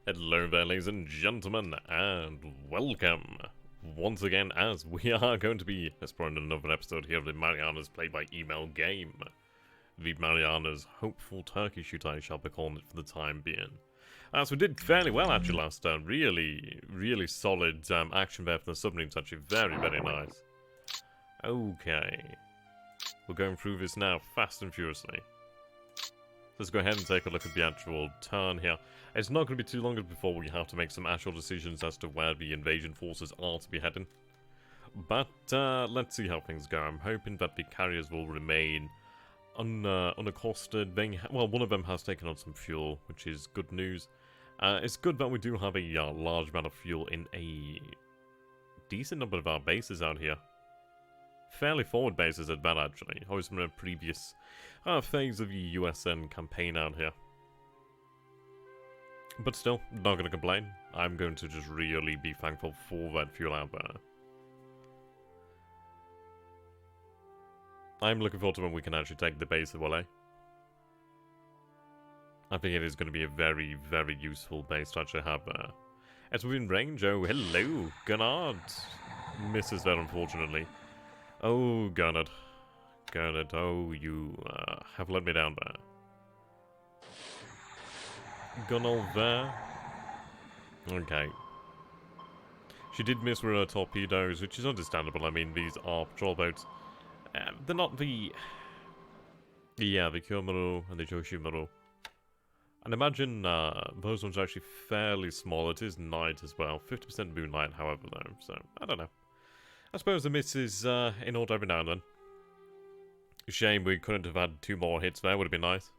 Hello there, ladies and gentlemen, and welcome once again as we are going to be exploring another episode here of the Marianas play-by-email game. The Marianas Hopeful Turkey Shoot, I shall be calling it for the time being. So we did fairly well actually last turn. Really solid action there for the submarines, actually. Very nice. Okay. We're going through this now fast and furiously. Let's go ahead and take a look at the actual turn here. It's not going to be too long before we have to make some actual decisions as to where the invasion forces are to be heading. But let's see how things go. I'm hoping that the carriers will remain unaccosted. Well, one of them has taken on some fuel, which is good news. It's good that we do have a large amount of fuel in a decent number of our bases out here. Fairly forward bases at that, actually. Always from a previous phase of the USN campaign out here. But still, not going to complain. I'm going to just really be thankful for that fuel out there. I'm looking forward to when we can actually take the base of Wale. I think it is going to be a very useful base to actually have there. It's within range. Oh, hello, Gurnard. Misses there, unfortunately. Oh, Gurnard. Gurnard, oh, you have let me down there. Gunnel there. Okay. She did miss with her torpedoes, which is understandable. I mean, these are patrol boats. They're not the... Yeah, the Kyomuro and the Joshimuro. And imagine those ones are actually fairly small. It is night as well. 50% moonlight, however, though. So, I don't know. I suppose the miss is in order every now and then. Shame we couldn't have had 2 more hits there, would have been nice.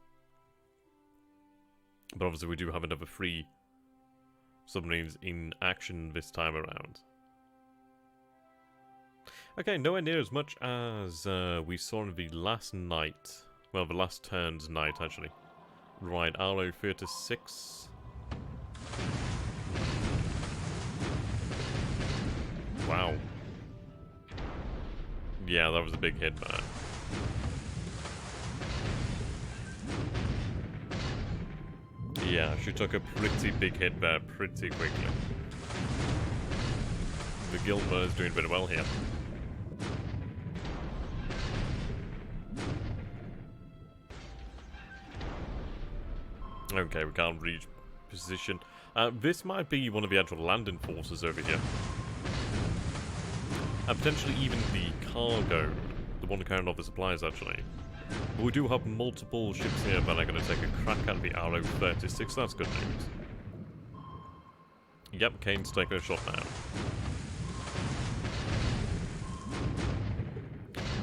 But obviously we do have another 3 submarines in action this time around. Okay, nowhere near as much as we saw in the last night. Well, the last turn's night, actually. Right, RO 36. Wow. Yeah, that was a big hit, man. Yeah, she took a pretty big hit there pretty quickly. The Gilmer is doing very well here. Okay, we can't reach position. This might be one of the actual landing forces over here. And potentially even the cargo, the one carrying all the supplies, actually. But we do have multiple ships here that are going to take a crack at the RO 36, that's good news. Yep, Kane's taking a shot now.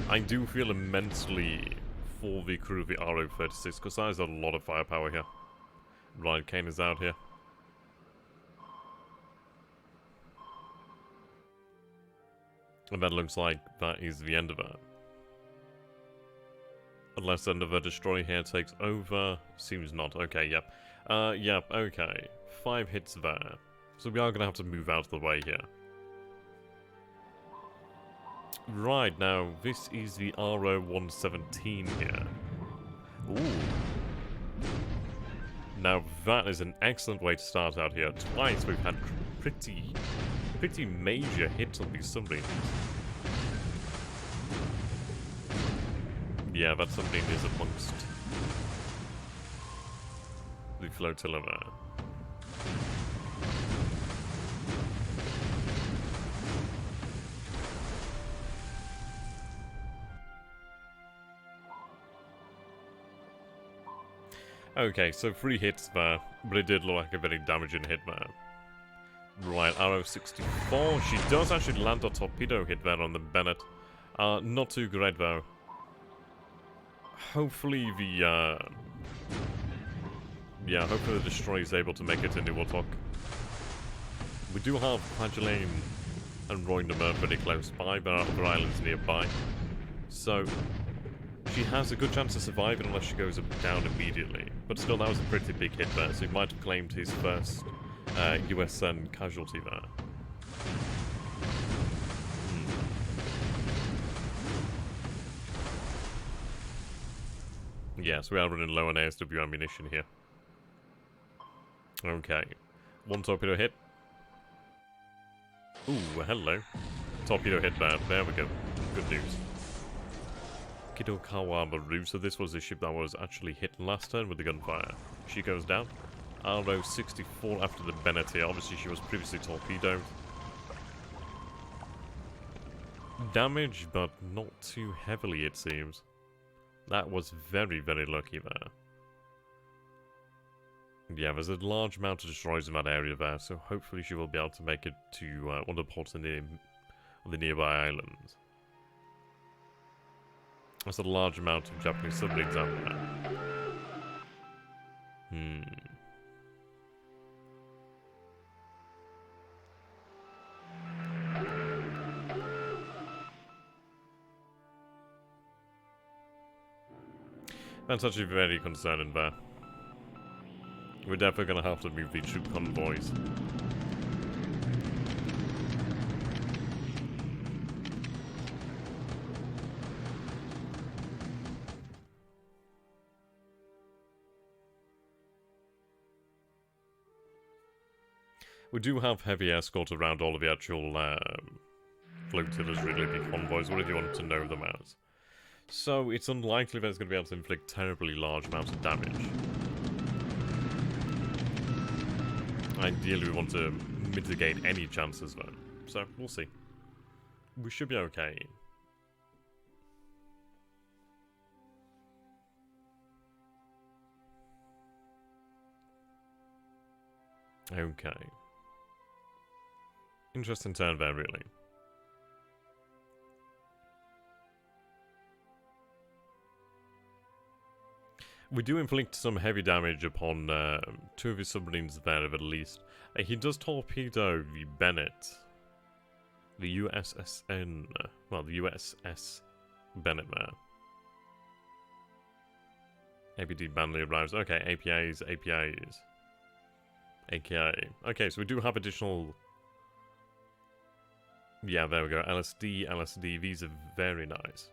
I do feel immensely for the crew of the RO 36, because that is a lot of firepower here. Right, Kane is out here. And that looks like that is the end of it. Unless another destroyer here takes over. Seems not. Okay, yep. Yep, okay. 5 hits there. So we are going to have to move out of the way here. Right, now, this is the RO 117 here. Ooh. Now, that is an excellent way to start out here. Twice we've had pretty major hits on these submarines. Yeah, that submarine is amongst the flotilla there. Okay, so 3 hits there, but it did look like a very damaging hit there. Right, RO 64. She does actually land a torpedo hit there on the Bennett. Not too great though. Hopefully the hopefully the destroyer is able to make it into Warthog. We do have Pagelaine and Royndemer pretty close by, there are other islands nearby. So she has a good chance of surviving unless she goes down immediately. But still, that was a pretty big hit there, so he might have claimed his first USN casualty there. Yes, we are running low on ASW ammunition here. Okay. One torpedo hit. Ooh, hello. Torpedo hit bad. There we go. Good news. Kidokawa Maru. So this was the ship that was actually hit last turn with the gunfire. She goes down. RO-64 after the Bennett here. Obviously, she was previously torpedoed. Damage, but not too heavily, it seems. That was very, very lucky there. Yeah, there's a large amount of destroyers in that area there, so hopefully she will be able to make it to one of the ports in the nearby islands. That's a large amount of Japanese submarines out there. That's actually very concerning there. We're definitely going to have to move the troop convoys. We do have heavy escort around all of the actual flotillas, really, the convoys, whatever you want to know them as. So it's unlikely that it's going to be able to inflict terribly large amounts of damage. Ideally, we want to mitigate any chances, though. So, we'll see. We should be okay. Okay. Interesting turn there, really. We do inflict some heavy damage upon two of his submarines there, at least. He does torpedo the Bennett. The USSN. Well, the USS Bennett there. APD Manley arrives. Okay, APAs, APAs. AKA. Okay, so we do have additional... Yeah, there we go. LSD, LSD. These are very nice.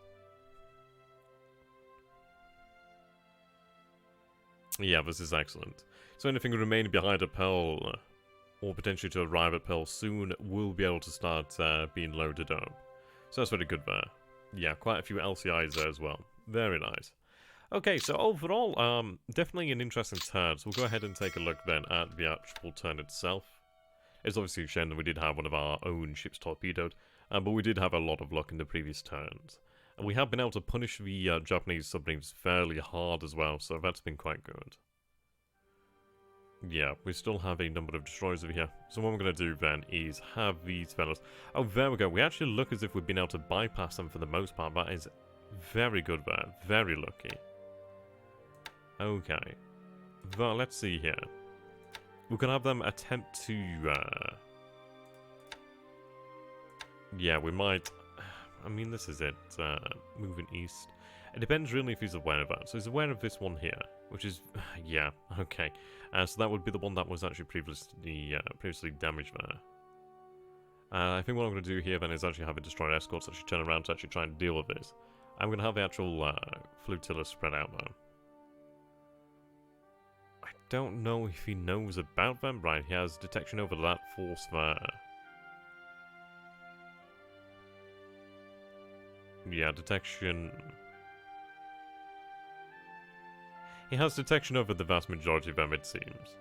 Yeah, this is excellent. So anything remaining behind at Pearl, or potentially to arrive at Pearl soon, will be able to start being loaded up. So that's very good there. Yeah, quite a few LCIs there as well. Very nice. Okay, so overall, definitely an interesting turn. So we'll go ahead and take a look then at the actual turn itself. It's obviously a shame that we did have one of our own ships torpedoed, but we did have a lot of luck in the previous turns. And we have been able to punish the Japanese submarines fairly hard as well, so that's been quite good. Yeah, we still have a number of destroyers over here. So what we're going to do then is have these fellas... Oh, there we go. We actually look as if we've been able to bypass them for the most part. That is very good there. Very lucky. Okay. Well, let's see here. We can have them attempt to... Yeah, we might... I mean, this is it. Moving east. It depends really if he's aware of that. So he's aware of this one here, which is... yeah, okay. So that would be the one that was actually previously damaged there. I think what I'm going to do here then is actually have a destroyer escorts actually turn around to actually try and deal with this. I'm going to have the actual flotilla spread out though. I don't know if he knows about them. Right, he has detection over that force there. Yeah, detection... He has detection over the vast majority of them, it seems.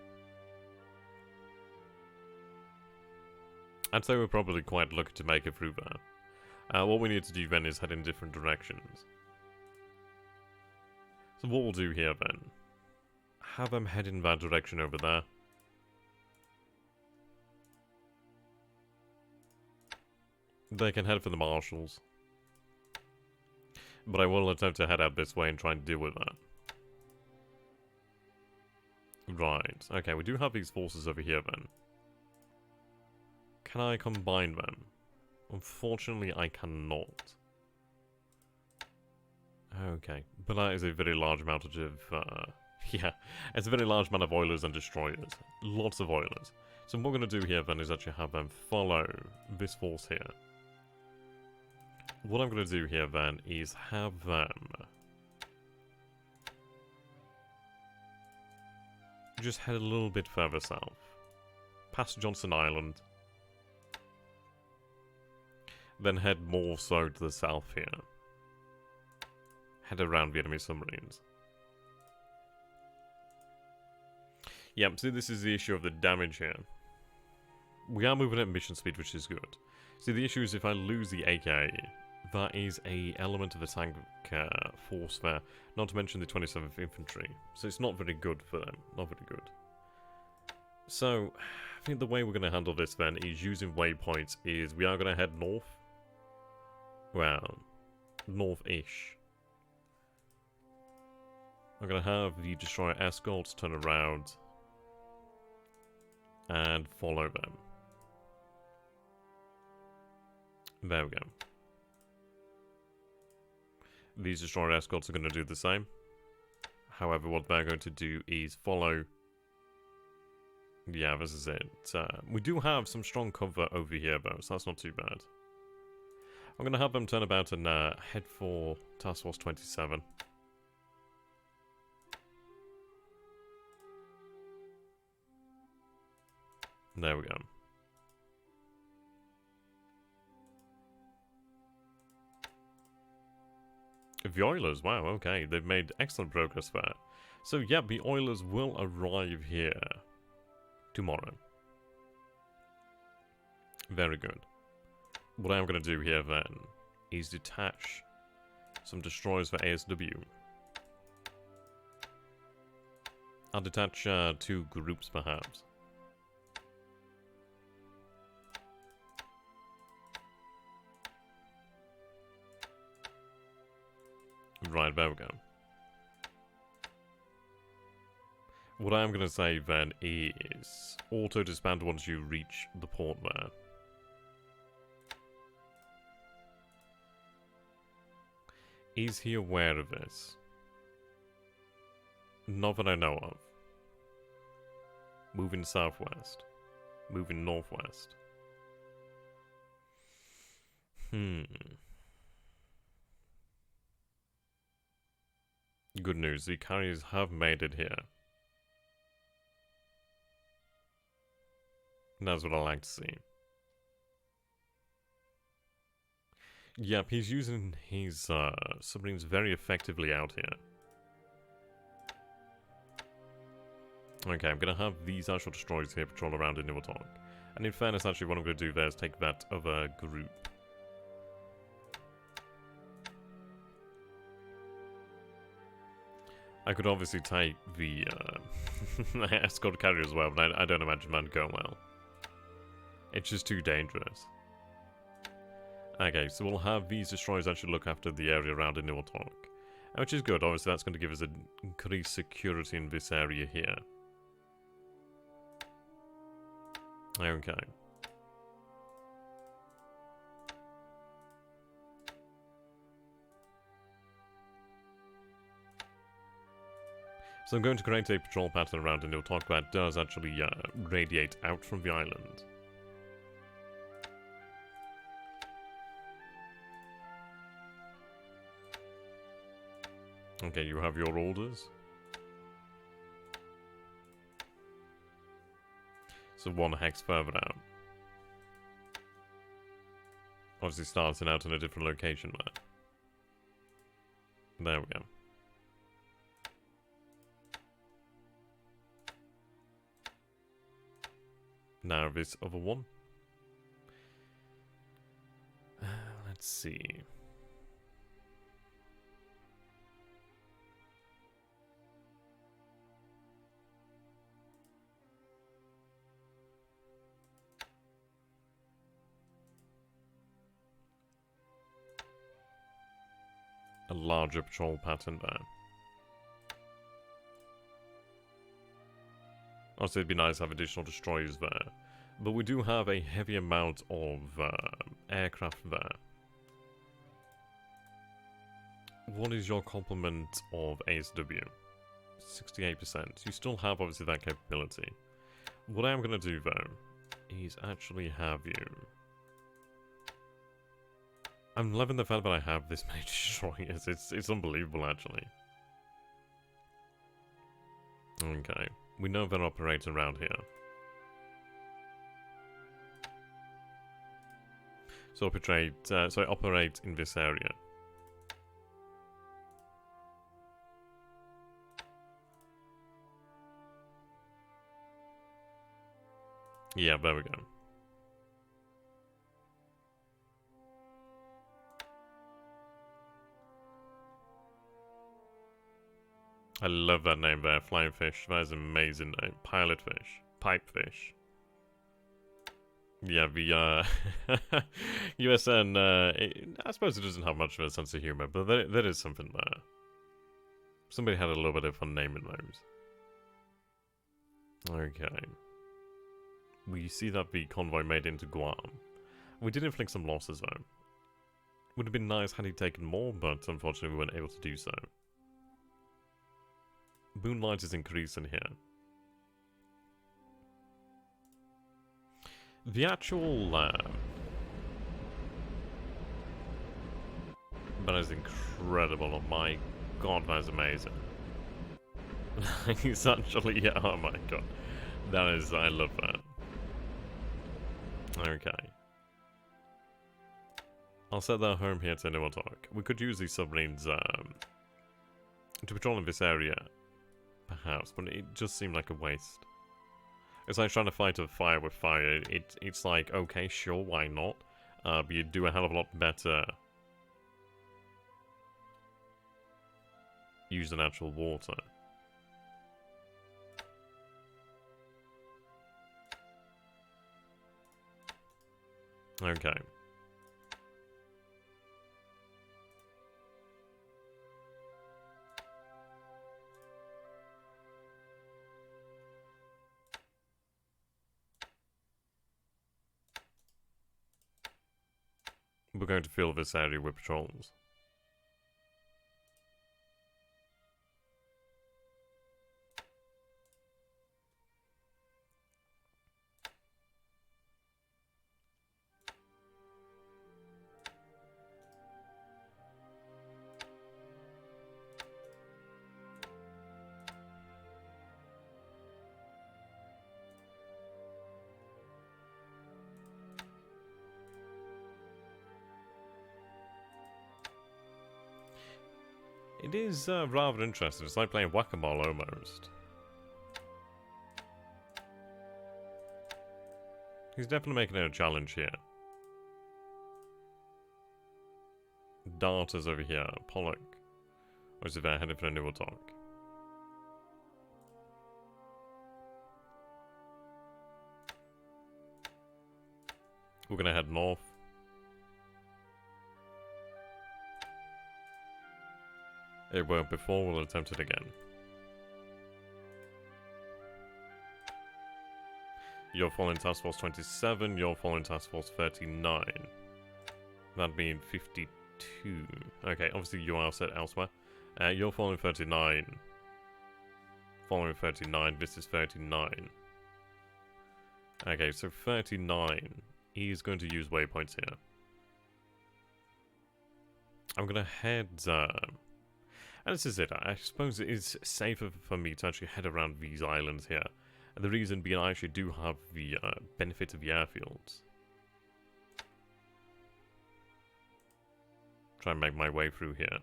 I'd say we're probably quite lucky to make it through there. What we need to do then is head in different directions. So what we'll do here then, have them head in that direction over there. They can head for the marshals. But I will attempt to head out this way and try and deal with that. Right, okay, we do have these forces over here then. Can I combine them? Unfortunately, I cannot. Okay, but that is a very large amount of... yeah, it's a very large amount of oilers and destroyers. Lots of oilers. So what we're going to do here then is actually have them follow this force here. What I'm going to do here then is have them... just head a little bit further south. past Johnson Island. Then head more so to the south here. Head around Vietnamese submarines. Yep, see, this is the issue of the damage here. We are moving at mission speed, which is good. See, the issue is if I lose the AK, that is a element of the tank force there, not to mention the 27th Infantry. So it's not very good for them, not very good. So, I think the way we're going to handle this then is using waypoints is we are going to head north. Well, north-ish. I'm going to have the destroyer escorts turn around and follow them. There we go. These destroyer escorts are going to do the same. However, what they're going to do is follow. Yeah, this is it. We do have some strong cover over here, though, so that's not too bad. I'm going to have them turn about and head for Task Force 27. There we go. The Oilers, wow, okay, they've made excellent progress there. So yeah, the Oilers will arrive here tomorrow. Very good. What I'm going to do here then is detach some destroyers for ASW. I'll detach 2 groups perhaps. Right, there we go. What I'm going to say then is auto-disband once you reach the port there. Is he aware of this? Not that I know of. Moving southwest. Moving northwest. Good news, the carriers have made it here. That's what I like to see. Yep, he's using his submarines very effectively out here. Okay, I'm going to have these actual destroyers here patrol around in Niwatok. And in fairness, actually, what I'm going to do there is take that other group. I could obviously take the escort carrier as well, but I don't imagine that'd go well. It's just too dangerous. Okay, so we'll have these destroyers actually look after the area around in Niwatok. Which is good, obviously that's going to give us an increased security in this area here. Okay. So I'm going to create a patrol pattern around in Niwatok that does actually radiate out from the island. Okay, you have your orders. So 1 hex further out. Obviously starting out in a different location there. There we go. Now this other one. Let's see. A larger patrol pattern there. Obviously, it'd be nice to have additional destroyers there. But we do have a heavy amount of aircraft there. What is your complement of ASW? 68%. You still have, obviously, that capability. What I am going to do, though, is actually have you... I'm loving the fact that I have this many destroyers. It's unbelievable, actually. Okay. We know they're operating around here. So operate in this area. Yeah, there we go. I love that name there, flying fish. That is an amazing name. Pilot fish. Pipefish. Yeah, the USN, I suppose it doesn't have much of a sense of humor, but there is something there. Somebody had a little bit of fun naming those. Okay. We see that the convoy made into Guam. We did inflict some losses though. Would have been nice had he taken more, but unfortunately we weren't able to do so. Moonlight is increasing here. The actual that is incredible. Oh my god, that is amazing. He's actually, yeah, oh my god. That is, I love that. Okay. I'll set that home here to anyone talk. We could use these submarines to patrol in this area, perhaps, but it just seemed like a waste. It's like trying to fight a fire with fire. It's like, okay, sure, why not? But you'd do a hell of a lot better using actual water. Okay. We're going to fill this area with patrols. It is rather interesting. It's like playing whack-a-mole almost. He's definitely making it a challenge here. Darters over here. Pollock. Or is it there heading for a new talk? We're gonna head north. It worked before, we'll attempt it again. You're following Task Force 27, you're following Task Force 39. That being 52. Okay, obviously you are set elsewhere. You're following 39. Following 39, this is 39. Okay, so 39. He's going to use waypoints here. I'm gonna head... and this is it. I suppose it is safer for me to actually head around these islands here. And the reason being I actually do have the benefit of the airfields. Try and make my way through here.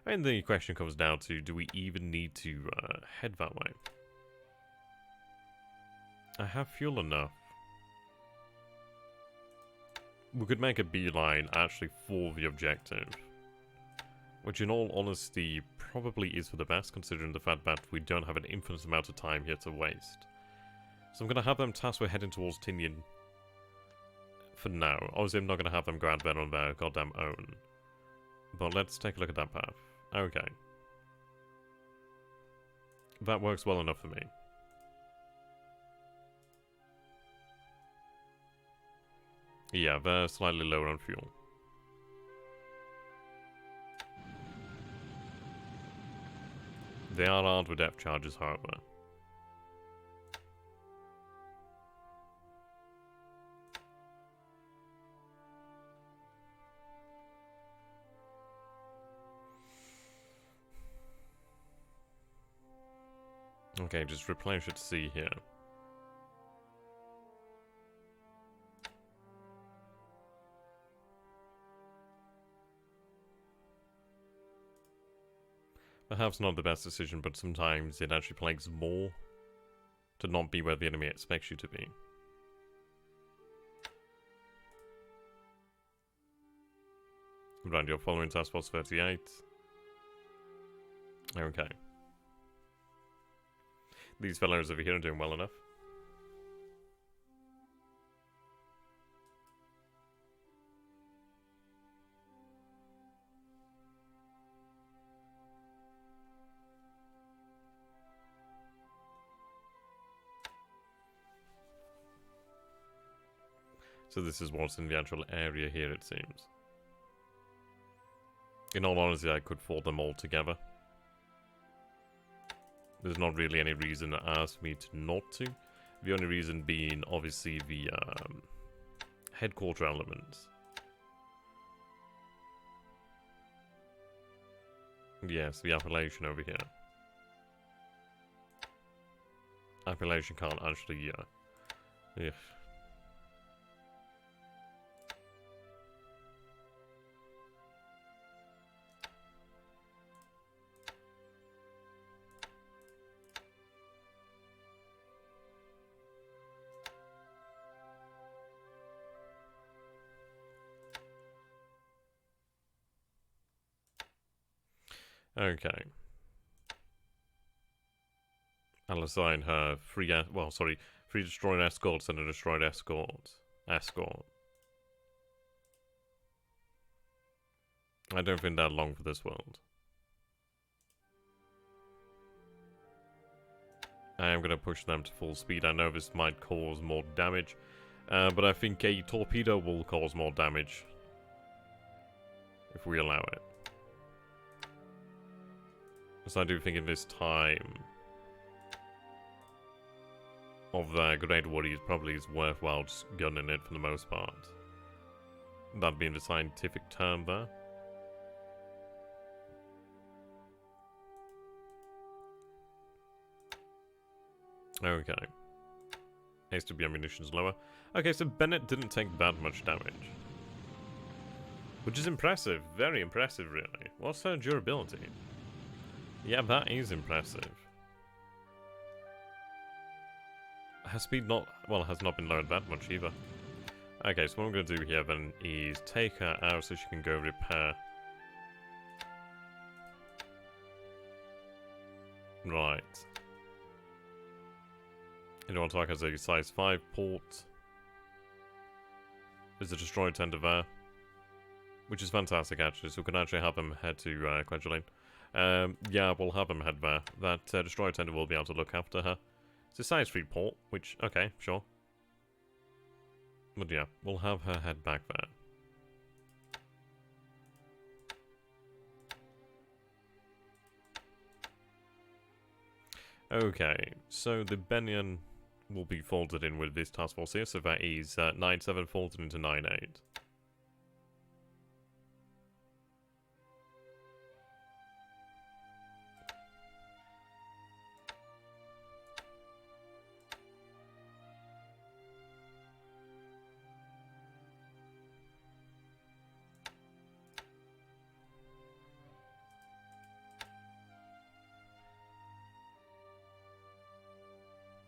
And the question comes down to, do we even need to head that way? I have fuel enough. We could make a beeline actually for the objective. Which in all honesty probably is for the best, considering the fact that we don't have an infinite amount of time here to waste. So I'm going to have them tasked with heading towards Tinian for now. Obviously I'm not going to have them go out there on their goddamn own. But let's take a look at that path. Okay. That works well enough for me. Yeah, they're slightly lower on fuel. They are armed with depth charges, however. Okay, just replenish at sea here. Perhaps not the best decision, but sometimes it actually plays more to not be where the enemy expects you to be. Right, you're following Task Force 38. Okay. These fellows over here are doing well enough. So this is what's in the actual area here, it seems. In all honesty, I could fold them all together. There's not really any reason to ask me to not to. The only reason being, obviously, the headquarter elements. Yes, the appellation over here. Appellation can't actually, yeah. Okay. I'll assign her free destroyed escorts and a destroyed escort. I don't think that long for this world. I am going to push them to full speed. I know this might cause more damage, but I think a torpedo will cause more damage if we allow it. So I do think in this time of the Great Warriors probably is worthwhile just gunning it for the most part. That being the scientific term there. Okay. Has to be ammunition's lower. Okay, so Bennett didn't take that much damage. Which is impressive. Very impressive, really. What's her durability? Yeah, that is impressive. Her speed has not been lowered that much either. Okay, so what I'm going to do here then is take her out so she can go repair. Right. You know what, like as a size 5 port. There's a destroyed tender there. Which is fantastic actually, so we can actually have them head to Queduline. Yeah, we'll have them head there. That destroyed tender will be able to look after her. It's a size 3 port, which, okay, sure. But yeah, we'll have her head back there. Okay, so the Benyon will be folded in with this task force here, so that is 9-7 folded into 9-8.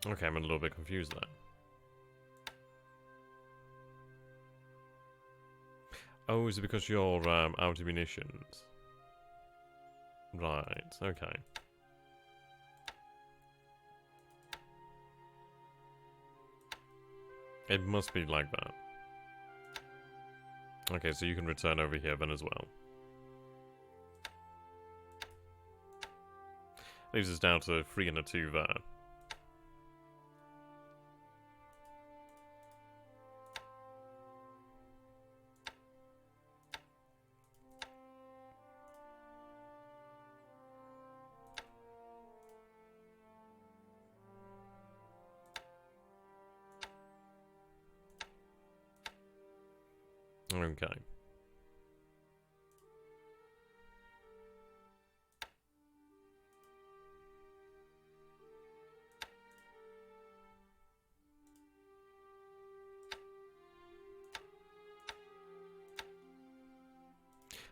Okay, I'm a little bit confused there. Oh, is it because you're out of munitions? Right, okay. It must be like that. Okay, so you can return over here then as well. Leaves us down to 3 and a 2 there. Okay.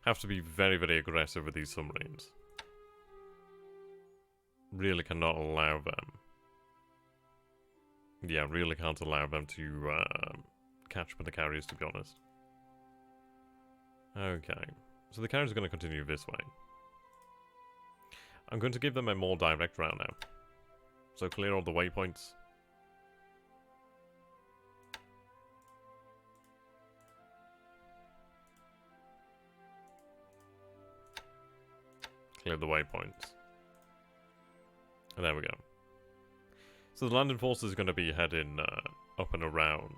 Have to be very, very aggressive with these submarines. really cannot allow them. Yeah, really can't allow them to catch up with the carriers, to be honest. Okay, so the carriers are going to continue this way. I'm going to give them a more direct route now. So clear all the waypoints. Clear the waypoints. And there we go. So the landing force is going to be heading up and around.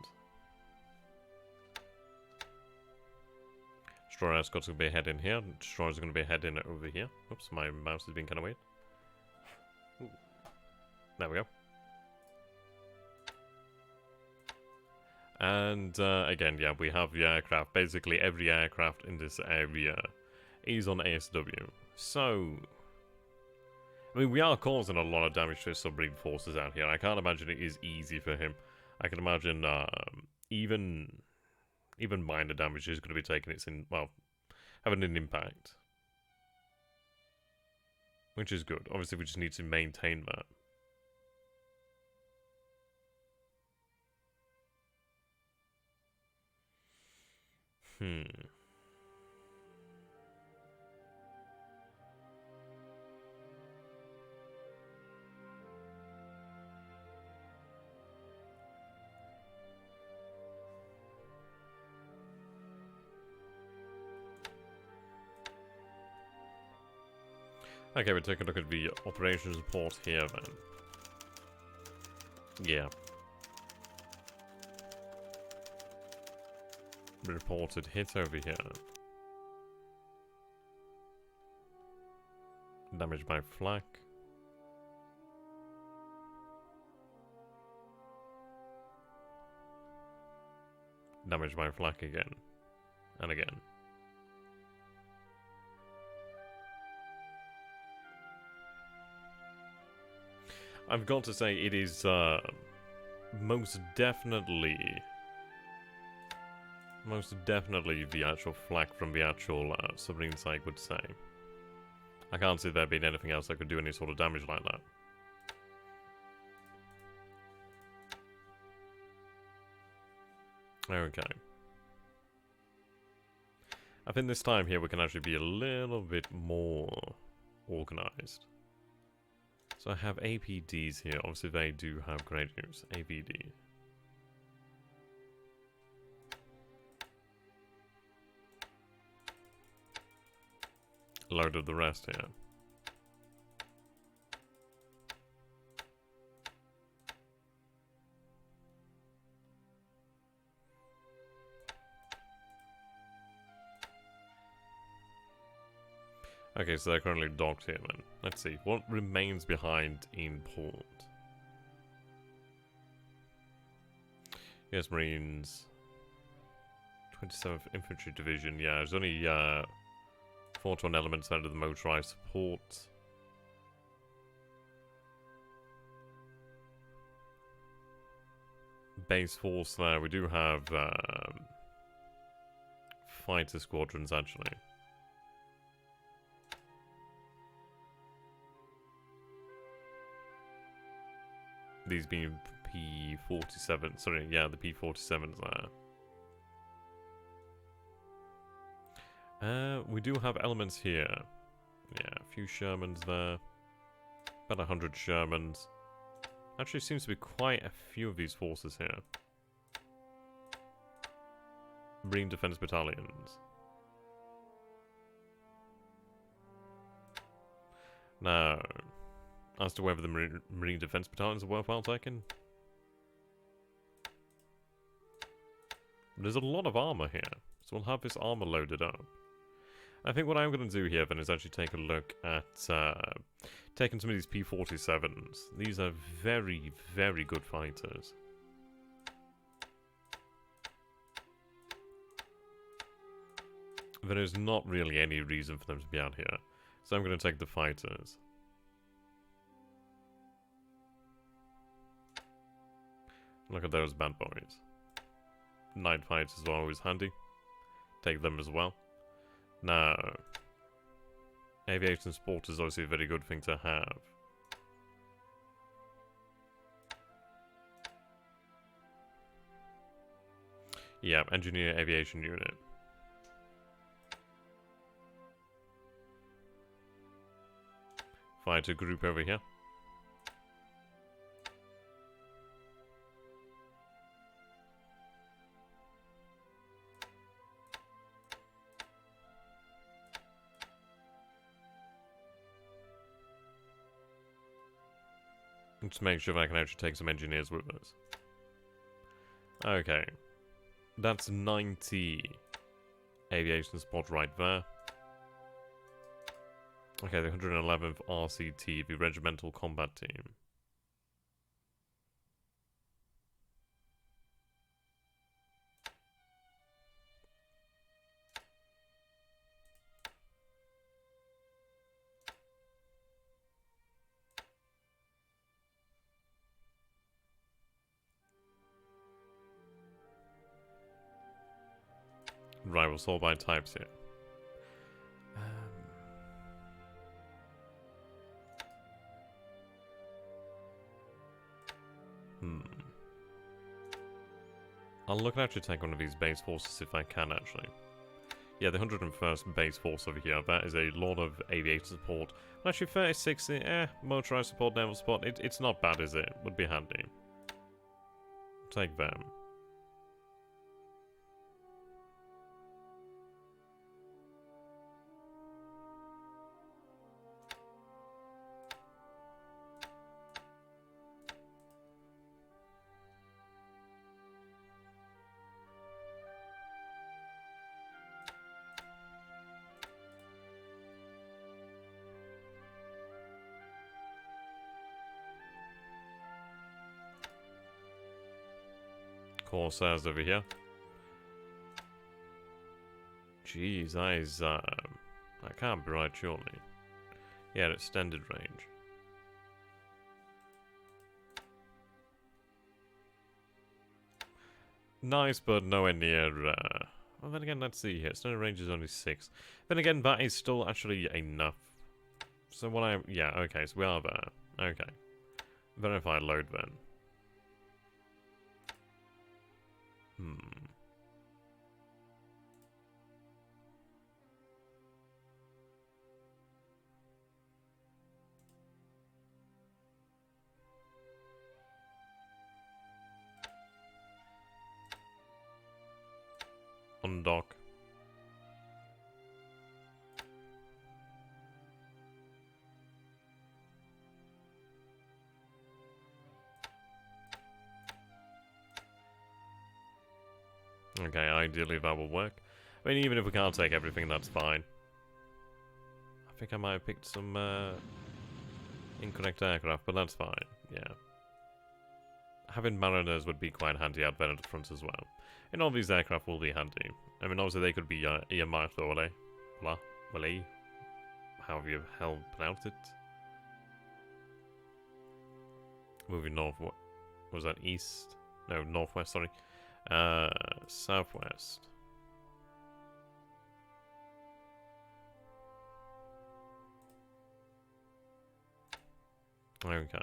Destroyer escorts are going to be heading here. Destroyers are going to be heading over here. Oops, my mouse has been kind of weird. Ooh. There we go. And again, yeah, we have the aircraft. Basically, every aircraft in this area is on ASW. So, I mean, we are causing a lot of damage to his submarine forces out here. I can't imagine it is easy for him. I can imagine even minor damage is going to be taking its well, having an impact, which is good. Obviously, we just need to maintain that. Okay, we'll take a look at the operations report here then. Yeah. Reported hit over here. Damage by flak. Damage by flak again. And again. I've got to say, it is most definitely the actual flak from the actual submarine side would say. I can't see there being anything else that could do any sort of damage like that. Okay. I think this time here we can actually be a little bit more organized. So I have APDs here. Obviously they do have great news. APD. Load of the rest here. Okay, so they're currently docked here then. Let's see, what remains behind in port? Yes, Marines. 27th Infantry Division, yeah, there's only 4-1 elements under the motorized support. Base force there, we do have fighter squadrons actually. These being P-47, sorry, yeah, the P-47s there. We do have elements here. Yeah, a few Shermans there. About 100 Shermans. Actually seems to be quite a few of these forces here. Marine Defense Battalions. Now, as to whether the Marine Defense Battalions are worthwhile taking. There's a lot of armor here, so we'll have this armor loaded up. I think what I'm going to do here then is actually take a look at taking some of these P-47s. These are very, very good fighters. There is not really any reason for them to be out here, so I'm going to take the fighters. Look at those bad boys. Night fighters are always handy. Take them as well. Now, aviation sport is obviously a very good thing to have. Yeah, engineer aviation unit. Fighter group over here. Let's make sure I can actually take some engineers with us. Okay. That's 90 aviation support right there. Okay, the 111th RCT, the Regimental Combat Team. Right, we'll sort by types here. I'll look at actually take one of these base forces if I can, actually. Yeah, the 101st base force over here. That is a lot of aviation support. Actually, 36, motorized support, naval support. It's not bad, is it? Would be handy. Take them. Corsairs over here. Jeez, that can't be right, surely. Yeah, extended range. Nice, but nowhere near, well, then again, let's see here. Extended range is only 6. Then again, that is still actually enough. So what yeah, okay, so we are there. Okay. Verify load then. Undock. Okay, ideally that will work. I mean, even if we can't take everything, that's fine. I think I might have picked some incorrect aircraft, but that's fine, yeah. Having Marianas would be quite handy out there at the front as well. And all these aircraft will be handy. I mean, obviously they could be earmarked for Bayley. However you hell pronounce it. Moving north, what was that, east? No, northwest, sorry. Southwest. Okay.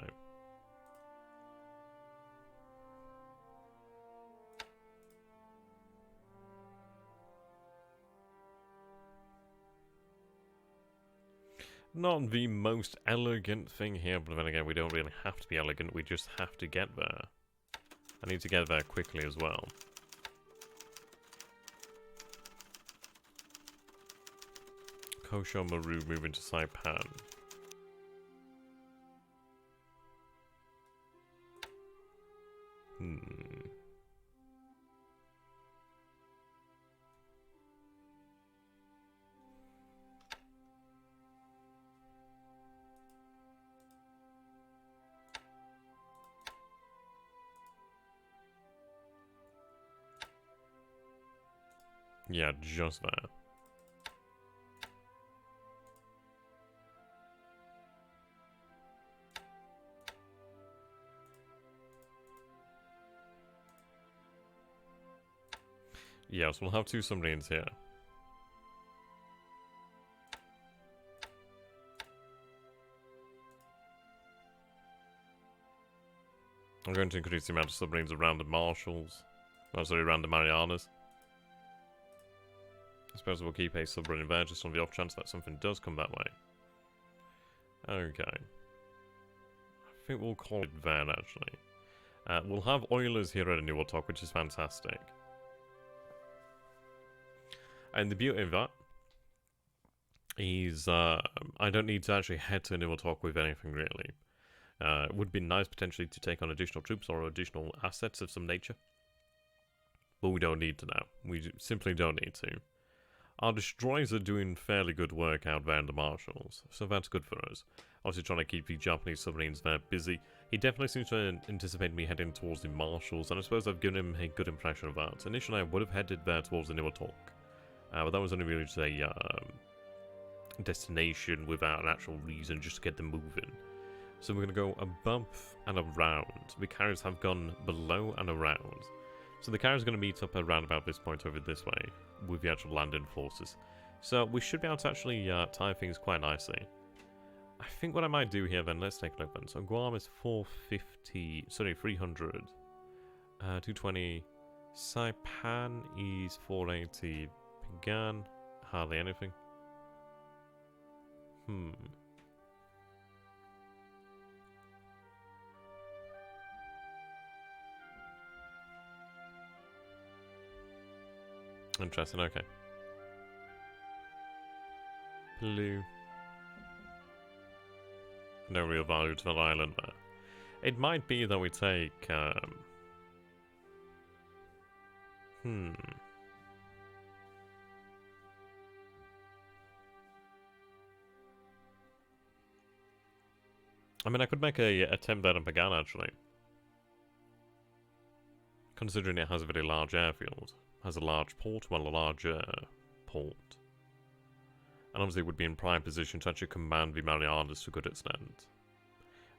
Not the most elegant thing here, but then again, we don't really have to be elegant, we just have to get there. I need to get there quickly as well. Kosho Maru moving to Saipan. Yeah, just there. Yes, we'll have 2 submarines here. I'm going to increase the amount of submarines around the marshals. Oh, sorry, around the Marianas. I suppose we'll keep a submarine there just on the off chance that something does come that way. Okay. I think we'll call it there, actually. We'll have oilers here at Niwaltok, which is fantastic. And the beauty of that is I don't need to actually head to Niwaltok with anything, really. It would be nice potentially to take on additional troops or additional assets of some nature. But we don't need to now. We simply don't need to. Our destroyers are doing fairly good work out there in the Marshalls, so that's good for us. Obviously trying to keep the Japanese submarines there busy. He definitely seems to anticipate me heading towards the Marshalls, and I suppose I've given him a good impression of that. Initially I would have headed there towards the Niwaltok, but that was only really just a destination without an actual reason, just to get them moving. So we're going to go above and around. The carriers have gone below and around. So the carriers are going to meet up around about this point over this way with the actual landing forces. So we should be able to actually tie things quite nicely. I think what I might do here then, let's take a look then. So Guam is 450, sorry, 300. 220. Saipan is 480. Pagan, hardly anything. Interesting, okay. Blue. No real value to that island there. It might be that we take, I mean, I could make a attempt there on Pagan, actually. Considering it has a very large airfield. Has a large port, well, a larger port. And obviously it would be in prime position to actually command the Marianas to a good extent.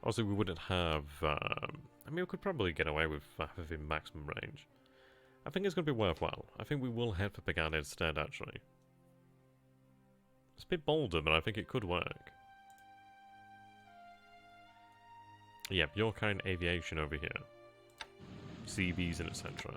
Obviously we wouldn't have, I mean, we could probably get away with having maximum range. I think it's going to be worthwhile. I think we will head for Pagan instead, actually. It's a bit bolder, but I think it could work. Yep, you're carrying aviation over here. CVs and etc.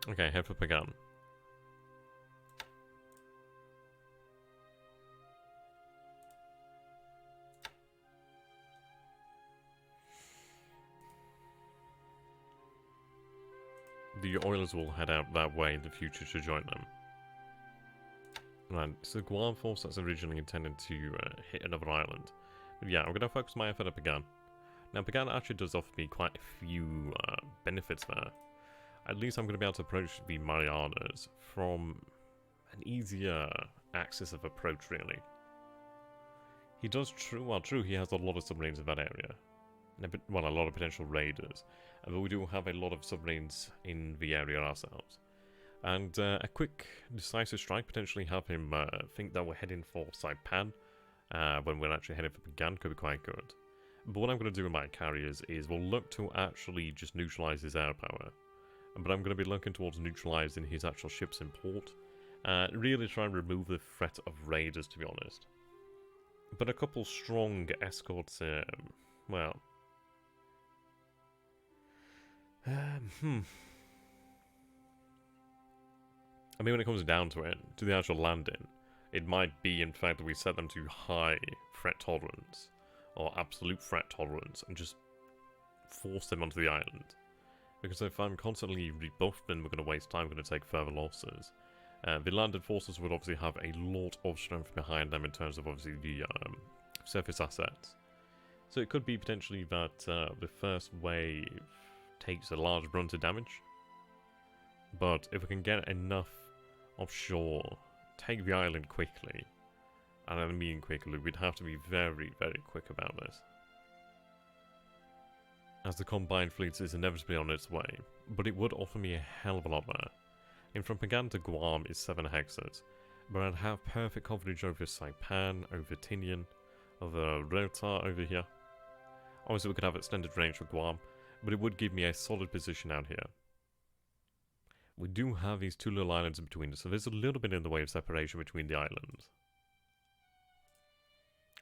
Okay, head for Pagan. The Oilers will head out that way in the future to join them. Right, so Guam force that's originally intended to hit another island. But yeah, I'm going to focus my effort at Pagan. Now, Pagan actually does offer me quite a few benefits there. At least I'm going to be able to approach the Marianas from an easier axis of approach, really. He does true, he has a lot of submarines in that area. Well, a lot of potential raiders. But we do have a lot of submarines in the area ourselves. And a quick, decisive strike potentially have him think that we're heading for Saipan when we're actually heading for Pagan could be quite good. But what I'm going to do with my carriers is we'll look to actually just neutralize his air power. But I'm going to be looking towards neutralizing his actual ships in port. Really try and remove the threat of raiders, to be honest. But a couple strong escorts, well... I mean, when it comes down to it, to the actual landing, it might be, in fact, that we set them to high threat tolerance, or absolute threat tolerance, and just force them onto the island. Because if I'm constantly rebuffed, then we're going to waste time, we're going to take further losses. The landed forces would obviously have a lot of strength behind them in terms of, obviously, the surface assets. So it could be potentially that the first wave takes a large brunt of damage. But if we can get enough offshore, take the island quickly, and I mean quickly, we'd have to be very, very quick about this. As the combined fleet is inevitably on its way, but it would offer me a hell of a lot there. And from Pagan to Guam is 7 hexes, but I'd have perfect coverage over Saipan, over Tinian, over Rota over here. Obviously we could have extended range for Guam, but it would give me a solid position out here. we do have these two little islands in between us, so there's a little bit in the way of separation between the islands.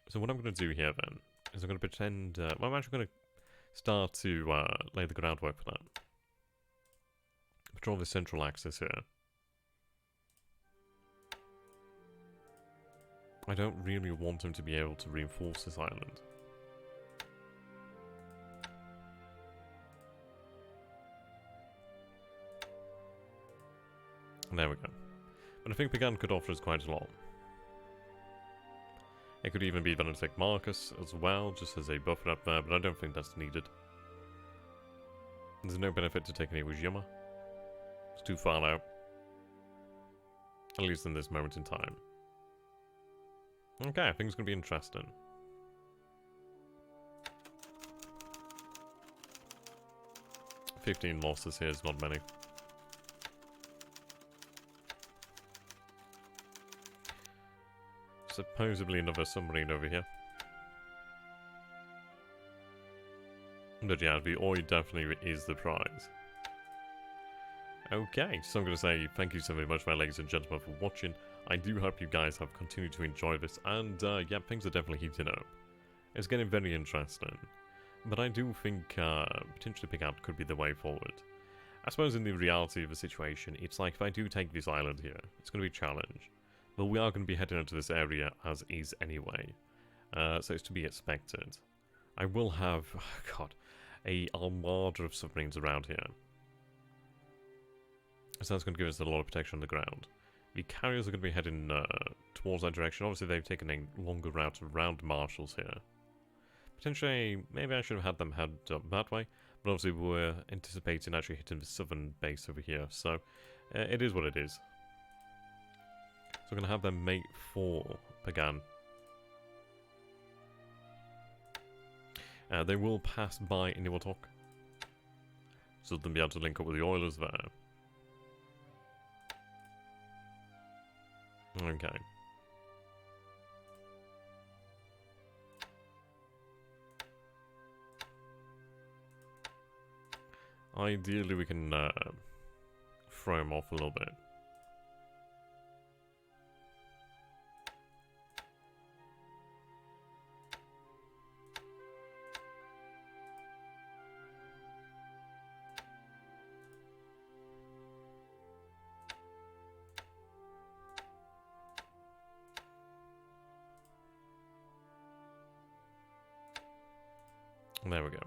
So what I'm going to do here then is I'm going to pretend, well, I'm actually going to start to lay the groundwork for that. Patrol the central axis here. I don't really want him to be able to reinforce this island. There we go. But I think Pagan could offer us quite a lot. It could even be that I'd take Marcus as well, just as a buffer up there, but I don't think that's needed. There's no benefit to taking Iwo It's too far out. At least in this moment in time. Okay, I think it's going to be interesting. $15 losses here is not many. Supposedly another submarine over here. But yeah, the oil definitely is the prize. Okay, so I'm going to say thank you so very much, my ladies and gentlemen, for watching. I do hope you guys have continued to enjoy this, and yeah, things are definitely heating up. It's getting very interesting. But I do think potentially Pickup could be the way forward. I suppose in the reality of the situation, it's like if I do take this island here, it's going to be a challenge. But we are going to be heading into this area as is anyway, so it's to be expected. I will have, oh God, a armada of submarines around here. So that's going to give us a lot of protection on the ground. The carriers are going to be heading towards that direction. Obviously they've taken a longer route around Marshalls here. Potentially, maybe I should have had them head up that way, but obviously we're anticipating actually hitting the southern base over here, so it is what it is. So we're going to have them mate for Pagan. They will pass by Iniwatok, so they'll be able to link up with the Oilers there. Okay. Ideally we can throw him off a little bit. There we go.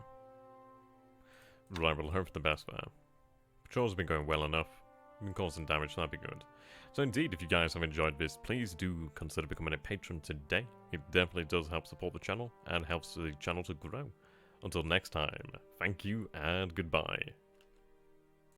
Right, we'll hope for the best there. Patrols have been going well enough. Been causing damage, so that'd be good. So indeed, if you guys have enjoyed this, please do consider becoming a patron today. It definitely does help support the channel, and helps the channel to grow. Until next time, thank you and goodbye.